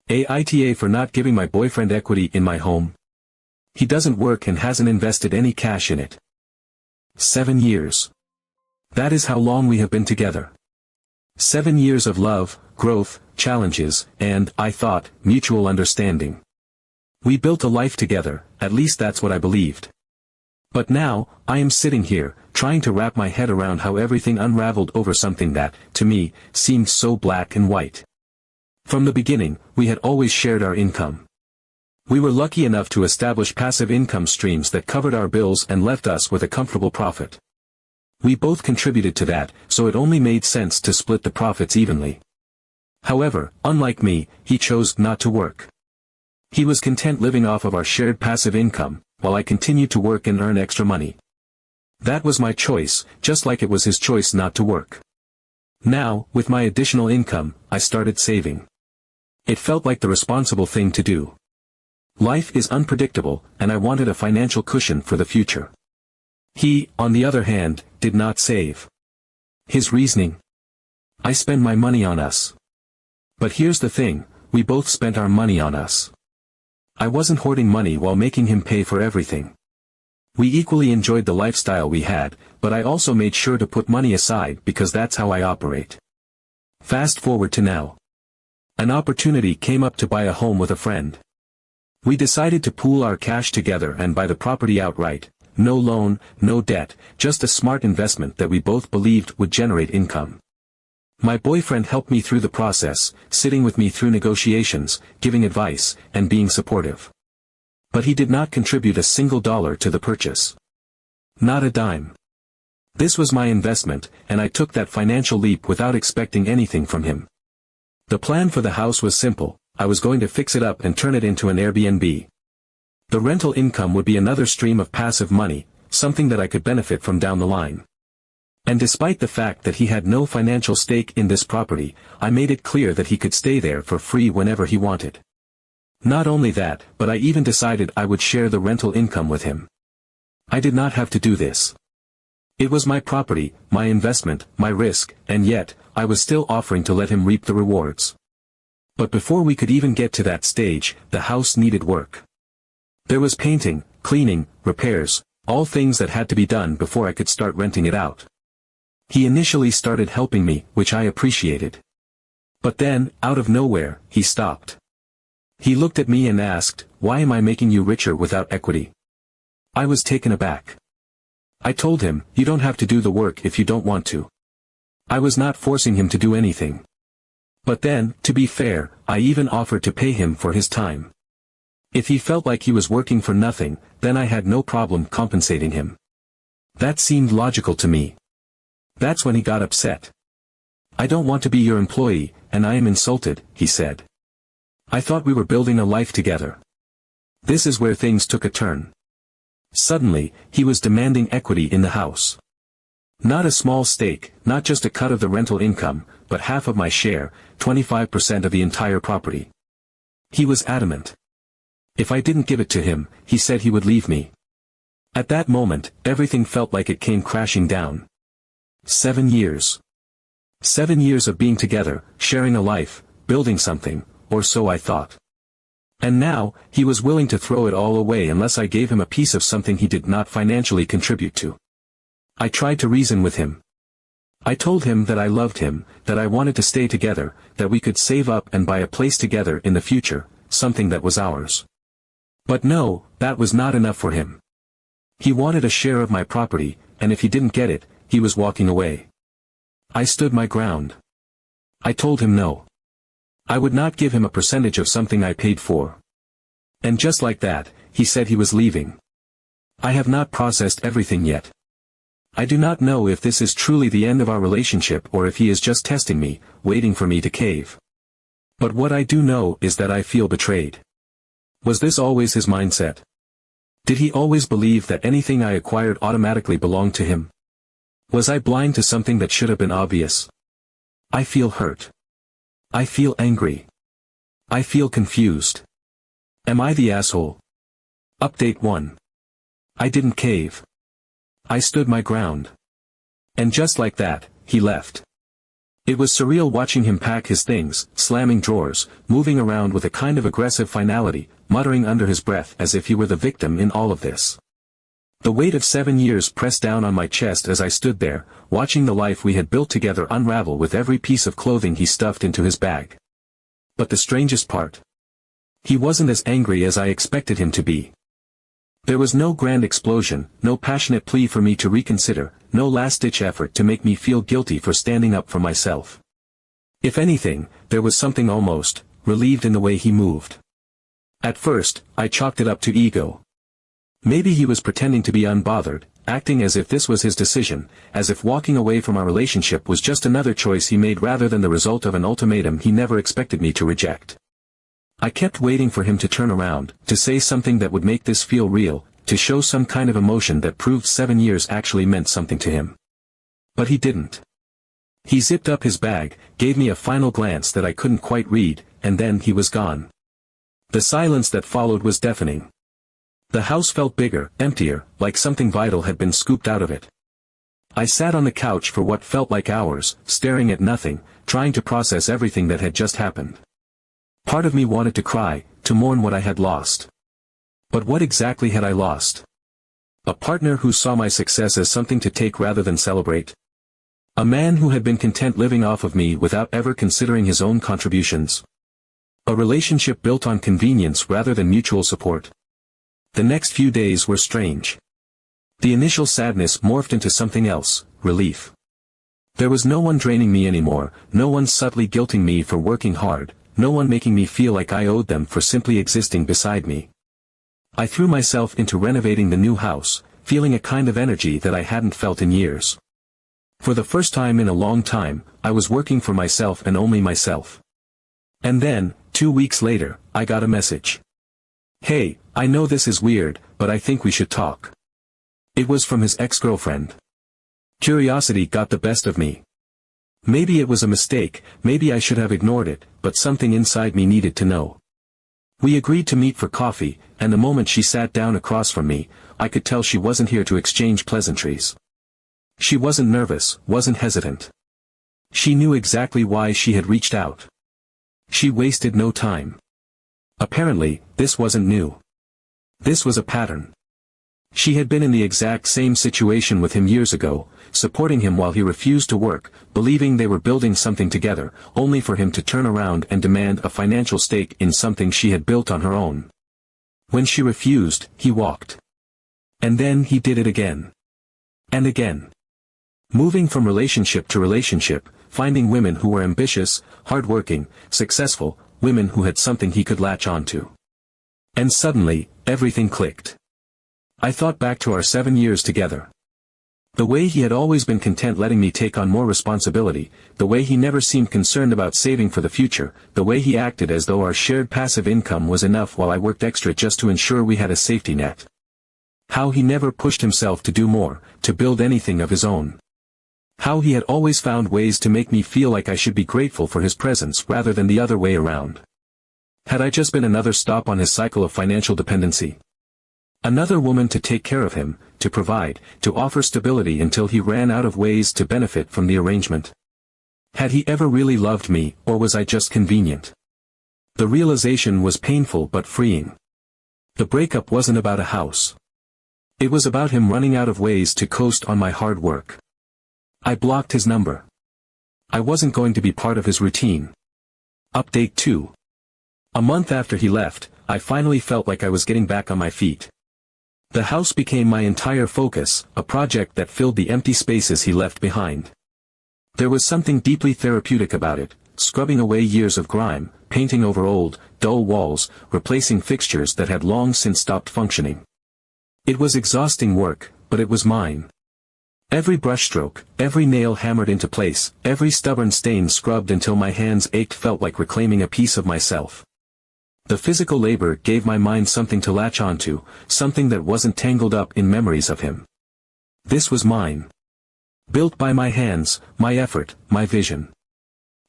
AITA for not giving my boyfriend equity in my home. He doesn't work and hasn't invested any cash in it. 7 years. That is how long we have been together. 7 years of love, growth, challenges, and, I thought, mutual understanding. We built a life together, at least that's what I believed. But now, I am sitting here, trying to wrap my head around how everything unraveled over something that, to me, seemed so black and white. From the beginning, we had always shared our income. We were lucky enough to establish passive income streams that covered our bills and left us with a comfortable profit. We both contributed to that, so it only made sense to split the profits evenly. However, unlike me, he chose not to work. He was content living off of our shared passive income, while I continued to work and earn extra money. That was my choice, just like it was his choice not to work. Now, with my additional income, I started saving. It felt like the responsible thing to do. Life is unpredictable, and I wanted a financial cushion for the future. He, on the other hand, did not save. His reasoning: I spend my money on us. But here's the thing, we both spent our money on us. I wasn't hoarding money while making him pay for everything. We equally enjoyed the lifestyle we had, but I also made sure to put money aside because that's how I operate. Fast forward to now. An opportunity came up to buy a home with a friend. We decided to pool our cash together and buy the property outright, no loan, no debt, just a smart investment that we both believed would generate income. My boyfriend helped me through the process, sitting with me through negotiations, giving advice, and being supportive. But he did not contribute a single dollar to the purchase. Not a dime. This was my investment, and I took that financial leap without expecting anything from him. The plan for the house was simple: I was going to fix it up and turn it into an Airbnb. The rental income would be another stream of passive money, something that I could benefit from down the line. And despite the fact that he had no financial stake in this property, I made it clear that he could stay there for free whenever he wanted. Not only that, but I even decided I would share the rental income with him. I did not have to do this. It was my property, my investment, my risk, and yet, I was still offering to let him reap the rewards. But before we could even get to that stage, the house needed work. There was painting, cleaning, repairs, all things that had to be done before I could start renting it out. He initially started helping me, which I appreciated. But then, out of nowhere, he stopped. He looked at me and asked, "Why am I making you richer without equity?" I was taken aback. I told him, "You don't have to do the work if you don't want to." I was not forcing him to do anything. But then, to be fair, I even offered to pay him for his time. If he felt like he was working for nothing, then I had no problem compensating him. That seemed logical to me. That's when he got upset. "I don't want to be your employee, and I am insulted," he said. I thought we were building a life together. This is where things took a turn. Suddenly, he was demanding equity in the house. Not a small stake, not just a cut of the rental income, but half of my share, 25% of the entire property. He was adamant. If I didn't give it to him, he said he would leave me. At that moment, everything felt like it came crashing down. 7 years. 7 years of being together, sharing a life, building something, or so I thought. And now, he was willing to throw it all away unless I gave him a piece of something he did not financially contribute to. I tried to reason with him. I told him that I loved him, that I wanted to stay together, that we could save up and buy a place together in the future, something that was ours. But no, that was not enough for him. He wanted a share of my property, and if he didn't get it, he was walking away. I stood my ground. I told him no. I would not give him a percentage of something I paid for. And just like that, he said he was leaving. I have not processed everything yet. I do not know if this is truly the end of our relationship or if he is just testing me, waiting for me to cave. But what I do know is that I feel betrayed. Was this always his mindset? Did he always believe that anything I acquired automatically belonged to him? Was I blind to something that should have been obvious? I feel hurt. I feel angry. I feel confused. Am I the asshole? Update 1. I didn't cave. I stood my ground. And just like that, he left. It was surreal watching him pack his things, slamming drawers, moving around with a kind of aggressive finality, muttering under his breath as if he were the victim in all of this. The weight of 7 years pressed down on my chest as I stood there, watching the life we had built together unravel with every piece of clothing he stuffed into his bag. But the strangest part? He wasn't as angry as I expected him to be. There was no grand explosion, no passionate plea for me to reconsider, no last-ditch effort to make me feel guilty for standing up for myself. If anything, there was something almost relieved in the way he moved. At first, I chalked it up to ego. Maybe he was pretending to be unbothered, acting as if this was his decision, as if walking away from our relationship was just another choice he made rather than the result of an ultimatum he never expected me to reject. I kept waiting for him to turn around, to say something that would make this feel real, to show some kind of emotion that proved 7 years actually meant something to him. But he didn't. He zipped up his bag, gave me a final glance that I couldn't quite read, and then he was gone. The silence that followed was deafening. The house felt bigger, emptier, like something vital had been scooped out of it. I sat on the couch for what felt like hours, staring at nothing, trying to process everything that had just happened. Part of me wanted to cry, to mourn what I had lost. But what exactly had I lost? A partner who saw my success as something to take rather than celebrate? A man who had been content living off of me without ever considering his own contributions? A relationship built on convenience rather than mutual support? The next few days were strange. The initial sadness morphed into something else, relief. There was no one draining me anymore, no one subtly guilting me for working hard, no one making me feel like I owed them for simply existing beside me. I threw myself into renovating the new house, feeling a kind of energy that I hadn't felt in years. For the first time in a long time, I was working for myself and only myself. And then, 2 weeks later, I got a message. "Hey, I know this is weird, but I think we should talk." It was from his ex-girlfriend. Curiosity got the best of me. Maybe it was a mistake, maybe I should have ignored it, but something inside me needed to know. We agreed to meet for coffee, and the moment she sat down across from me, I could tell she wasn't here to exchange pleasantries. She wasn't nervous, wasn't hesitant. She knew exactly why she had reached out. She wasted no time. Apparently, this wasn't new. This was a pattern. She had been in the exact same situation with him years ago, supporting him while he refused to work, believing they were building something together, only for him to turn around and demand a financial stake in something she had built on her own. When she refused, he walked. And then he did it again. And again. Moving from relationship to relationship, finding women who were ambitious, hardworking, successful, women who had something he could latch onto. And suddenly, everything clicked. I thought back to our 7 years together. The way he had always been content letting me take on more responsibility, the way he never seemed concerned about saving for the future, the way he acted as though our shared passive income was enough while I worked extra just to ensure we had a safety net. How he never pushed himself to do more, to build anything of his own. How he had always found ways to make me feel like I should be grateful for his presence rather than the other way around. Had I just been another stop on his cycle of financial dependency? Another woman to take care of him, to provide, to offer stability until he ran out of ways to benefit from the arrangement? Had he ever really loved me, or was I just convenient? The realization was painful but freeing. The breakup wasn't about a house. It was about him running out of ways to coast on my hard work. I blocked his number. I wasn't going to be part of his routine. Update 2. A month after he left, I finally felt like I was getting back on my feet. The house became my entire focus, a project that filled the empty spaces he left behind. There was something deeply therapeutic about it, scrubbing away years of grime, painting over old, dull walls, replacing fixtures that had long since stopped functioning. It was exhausting work, but it was mine. Every brushstroke, every nail hammered into place, every stubborn stain scrubbed until my hands ached felt like reclaiming a piece of myself. The physical labor gave my mind something to latch onto, something that wasn't tangled up in memories of him. This was mine. Built by my hands, my effort, my vision.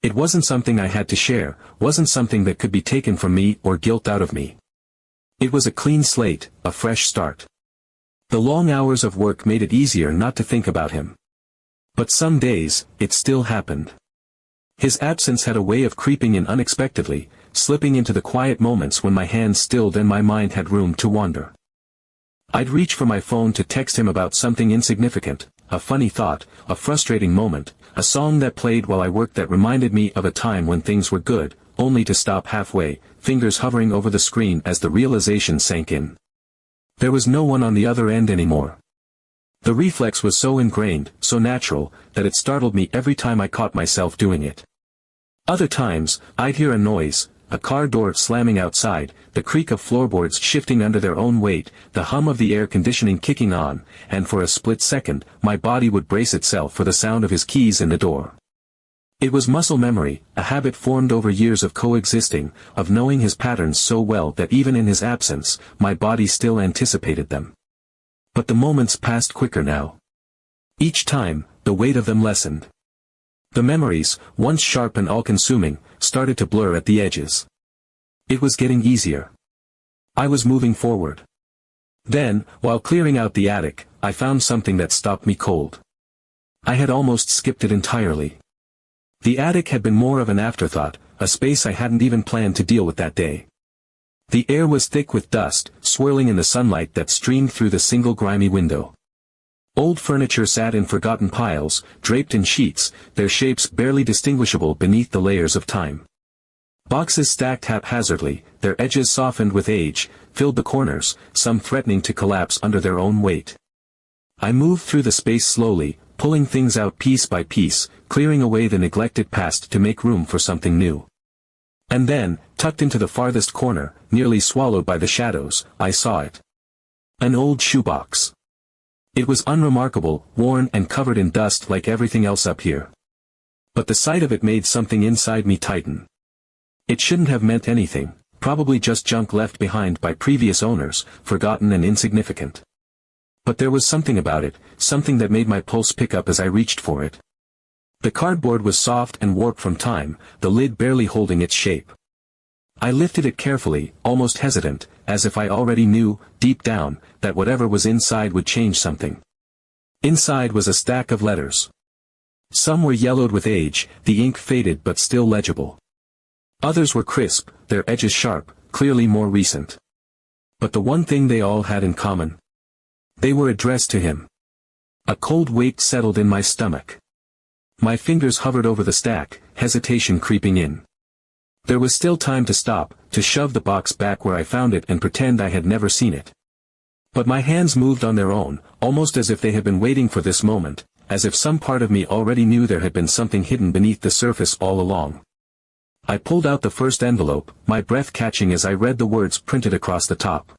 It wasn't something I had to share, wasn't something that could be taken from me or guilt out of me. It was a clean slate, a fresh start. The long hours of work made it easier not to think about him. But some days, it still happened. His absence had a way of creeping in unexpectedly, slipping into the quiet moments when my hands stilled and my mind had room to wander. I'd reach for my phone to text him about something insignificant, a funny thought, a frustrating moment, a song that played while I worked that reminded me of a time when things were good, only to stop halfway, fingers hovering over the screen as the realization sank in. There was no one on the other end anymore. The reflex was so ingrained, so natural, that it startled me every time I caught myself doing it. Other times, I'd hear a noise, a car door slamming outside, the creak of floorboards shifting under their own weight, the hum of the air conditioning kicking on, and for a split second, my body would brace itself for the sound of his keys in the door. It was muscle memory, a habit formed over years of coexisting, of knowing his patterns so well that even in his absence, my body still anticipated them. But the moments passed quicker now. Each time, the weight of them lessened. The memories, once sharp and all-consuming, started to blur at the edges. It was getting easier. I was moving forward. Then, while clearing out the attic, I found something that stopped me cold. I had almost skipped it entirely. The attic had been more of an afterthought, a space I hadn't even planned to deal with that day. The air was thick with dust, swirling in the sunlight that streamed through the single grimy window. Old furniture sat in forgotten piles, draped in sheets, their shapes barely distinguishable beneath the layers of time. Boxes stacked haphazardly, their edges softened with age, filled the corners, some threatening to collapse under their own weight. I moved through the space slowly, pulling things out piece by piece, clearing away the neglected past to make room for something new. And then, tucked into the farthest corner, nearly swallowed by the shadows, I saw it. An old shoebox. It was unremarkable, worn and covered in dust like everything else up here. But the sight of it made something inside me tighten. It shouldn't have meant anything, probably just junk left behind by previous owners, forgotten and insignificant. But there was something about it, something that made my pulse pick up as I reached for it. The cardboard was soft and warped from time, the lid barely holding its shape. I lifted it carefully, almost hesitant, as if I already knew, deep down, that whatever was inside would change something. Inside was a stack of letters. Some were yellowed with age, the ink faded but still legible. Others were crisp, their edges sharp, clearly more recent. But the one thing they all had in common. They were addressed to him. A cold weight settled in my stomach. My fingers hovered over the stack, hesitation creeping in. There was still time to stop, to shove the box back where I found it and pretend I had never seen it. But my hands moved on their own, almost as if they had been waiting for this moment, as if some part of me already knew there had been something hidden beneath the surface all along. I pulled out the first envelope, my breath catching as I read the words printed across the top.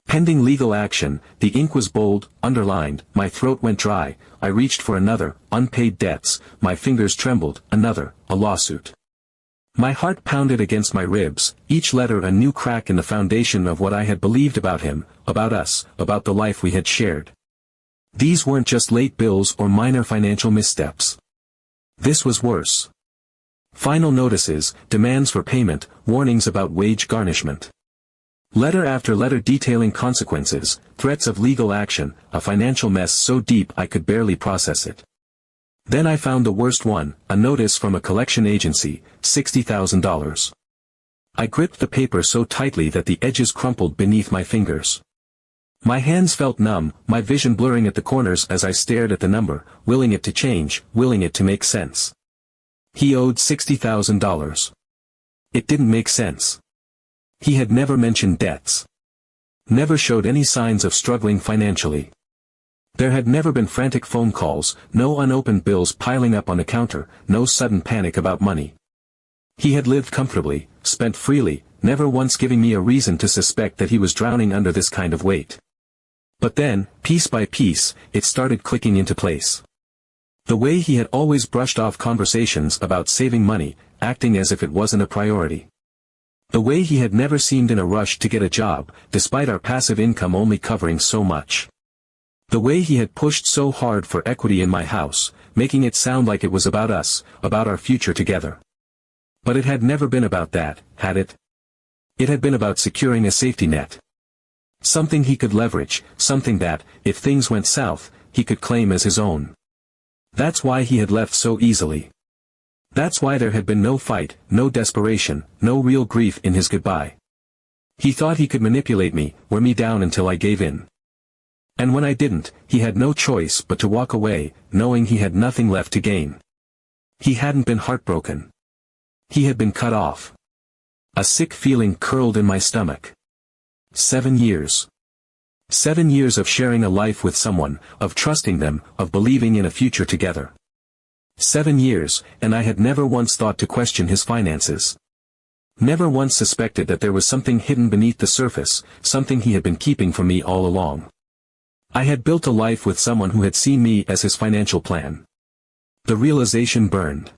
Pending legal action, the ink was bold, underlined, my throat went dry, I reached for another, unpaid debts, my fingers trembled, another, a lawsuit. My heart pounded against my ribs, each letter a new crack in the foundation of what I had believed about him, about us, about the life we had shared. These weren't just late bills or minor financial missteps. This was worse. Final notices, demands for payment, warnings about wage garnishment. Letter after letter detailing consequences, threats of legal action, a financial mess so deep I could barely process it. Then I found the worst one, a notice from a collection agency, $60,000. I gripped the paper so tightly that the edges crumpled beneath my fingers. My hands felt numb, my vision blurring at the corners as I stared at the number, willing it to change, willing it to make sense. He owed $60,000. It didn't make sense. He had never mentioned debts. Never showed any signs of struggling financially. There had never been frantic phone calls, no unopened bills piling up on the counter, no sudden panic about money. He had lived comfortably, spent freely, never once giving me a reason to suspect that he was drowning under this kind of weight. But then, piece by piece, it started clicking into place. The way he had always brushed off conversations about saving money, acting as if it wasn't a priority. The way he had never seemed in a rush to get a job, despite our passive income only covering so much. The way he had pushed so hard for equity in my house, making it sound like it was about us, about our future together. But it had never been about that, had it? It had been about securing a safety net. Something he could leverage, something that, if things went south, he could claim as his own. That's why he had left so easily. That's why there had been no fight, no desperation, no real grief in his goodbye. He thought he could manipulate me, wear me down until I gave in. And when I didn't, he had no choice but to walk away, knowing he had nothing left to gain. He hadn't been heartbroken. He had been cut off. A sick feeling curled in my stomach. 7 years. 7 years of sharing a life with someone, of trusting them, of believing in a future together. 7 years, and I had never once thought to question his finances. Never once suspected that there was something hidden beneath the surface, something he had been keeping from me all along. I had built a life with someone who had seen me as his financial plan. The realization burned.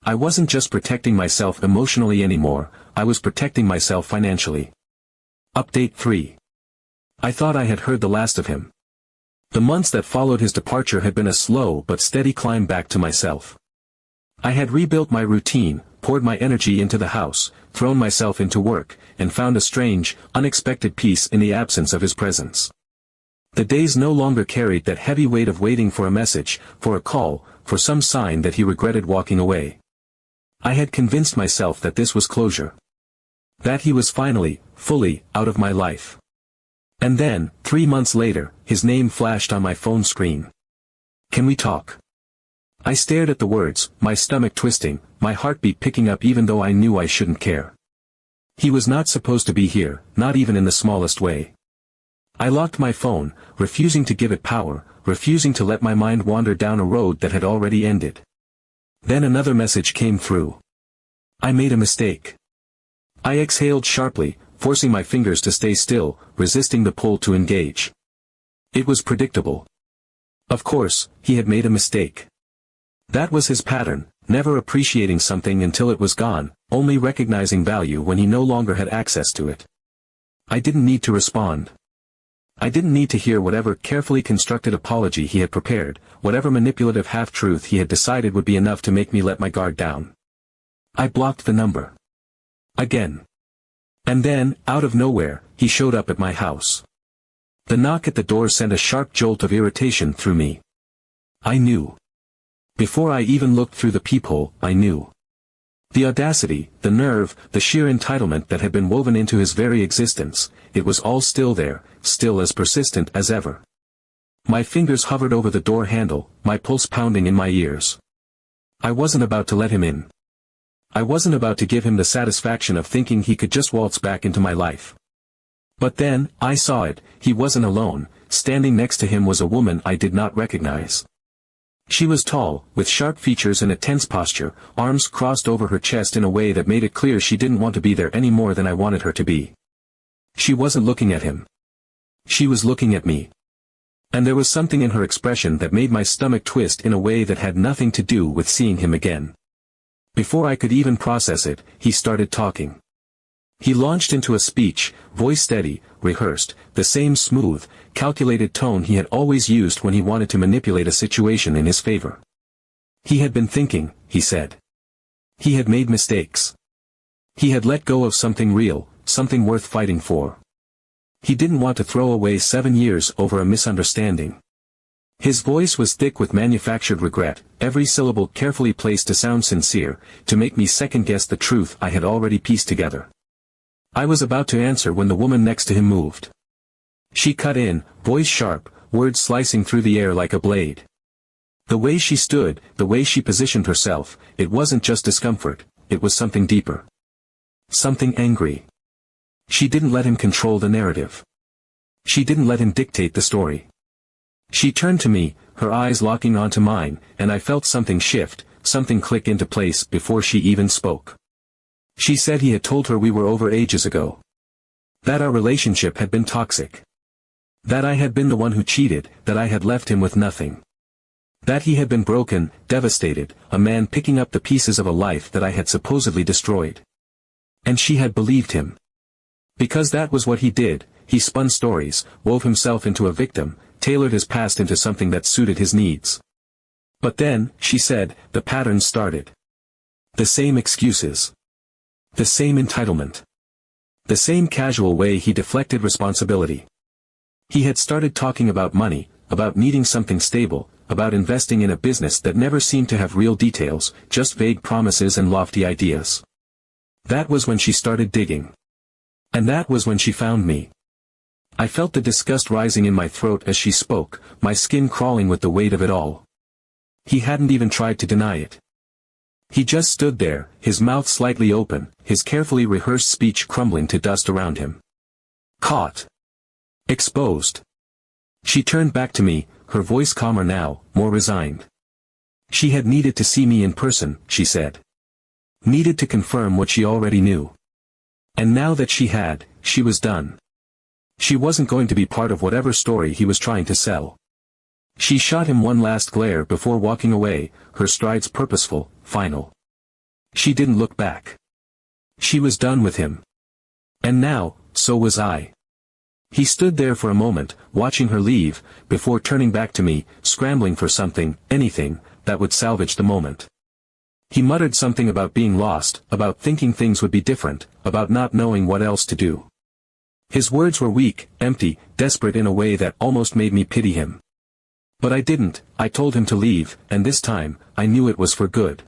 I wasn't just protecting myself emotionally anymore, I was protecting myself financially. Update 3. I thought I had heard the last of him. The months that followed his departure had been a slow but steady climb back to myself. I had rebuilt my routine, poured my energy into the house, thrown myself into work, and found a strange, unexpected peace in the absence of his presence. The days no longer carried that heavy weight of waiting for a message, for a call, for some sign that he regretted walking away. I had convinced myself that this was closure. That he was finally, fully, out of my life. And then, 3 months later, his name flashed on my phone screen. "Can we talk?" I stared at the words, my stomach twisting, my heartbeat picking up even though I knew I shouldn't care. He was not supposed to be here, not even in the smallest way. I locked my phone, refusing to give it power, refusing to let my mind wander down a road that had already ended. Then another message came through. I made a mistake. I exhaled sharply, forcing my fingers to stay still, resisting the pull to engage. It was predictable. Of course, he had made a mistake. That was his pattern, never appreciating something until it was gone, only recognizing value when he no longer had access to it. I didn't need to respond. I didn't need to hear whatever carefully constructed apology he had prepared, whatever manipulative half-truth he had decided would be enough to make me let my guard down. I blocked the number. Again. And then, out of nowhere, he showed up at my house. The knock at the door sent a sharp jolt of irritation through me. I knew. Before I even looked through the peephole, I knew. The audacity, the nerve, the sheer entitlement that had been woven into his very existence, it was all still there, still as persistent as ever. My fingers hovered over the door handle, my pulse pounding in my ears. I wasn't about to let him in. I wasn't about to give him the satisfaction of thinking he could just waltz back into my life. But then, I saw it, he wasn't alone, standing next to him was a woman I did not recognize. She was tall, with sharp features and a tense posture, arms crossed over her chest in a way that made it clear she didn't want to be there any more than I wanted her to be. She wasn't looking at him. She was looking at me. And there was something in her expression that made my stomach twist in a way that had nothing to do with seeing him again. Before I could even process it, he started talking. He launched into a speech, voice steady, rehearsed, the same smooth, calculated tone he had always used when he wanted to manipulate a situation in his favor. He had been thinking, he said. He had made mistakes. He had let go of something real, something worth fighting for. He didn't want to throw away 7 years over a misunderstanding. His voice was thick with manufactured regret, every syllable carefully placed to sound sincere, to make me second-guess the truth I had already pieced together. I was about to answer when the woman next to him moved. She cut in, voice sharp, words slicing through the air like a blade. The way she stood, the way she positioned herself, it wasn't just discomfort, it was something deeper. Something angry. She didn't let him control the narrative. She didn't let him dictate the story. She turned to me, her eyes locking onto mine, and I felt something shift, something click into place before she even spoke. She said he had told her we were over ages ago. That our relationship had been toxic. That I had been the one who cheated, that I had left him with nothing. That he had been broken, devastated, a man picking up the pieces of a life that I had supposedly destroyed. And she had believed him. Because that was what he did, he spun stories, wove himself into a victim, tailored his past into something that suited his needs. But then, she said, the pattern started. The same excuses. The same entitlement. The same casual way he deflected responsibility. He had started talking about money, about needing something stable, about investing in a business that never seemed to have real details, just vague promises and lofty ideas. That was when she started digging. And that was when she found me. I felt the disgust rising in my throat as she spoke, my skin crawling with the weight of it all. He hadn't even tried to deny it. He just stood there, his mouth slightly open, his carefully rehearsed speech crumbling to dust around him. Caught. Exposed. She turned back to me, her voice calmer now, more resigned. She had needed to see me in person, she said. Needed to confirm what she already knew. And now that she had, she was done. She wasn't going to be part of whatever story he was trying to sell. She shot him one last glare before walking away, her strides purposeful, final. She didn't look back. She was done with him. And now, so was I. He stood there for a moment, watching her leave, before turning back to me, scrambling for something, anything, that would salvage the moment. He muttered something about being lost, about thinking things would be different, about not knowing what else to do. His words were weak, empty, desperate in a way that almost made me pity him. But I didn't. I told him to leave, and this time, I knew it was for good.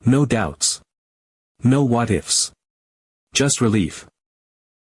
No doubts. No what-ifs. Just relief.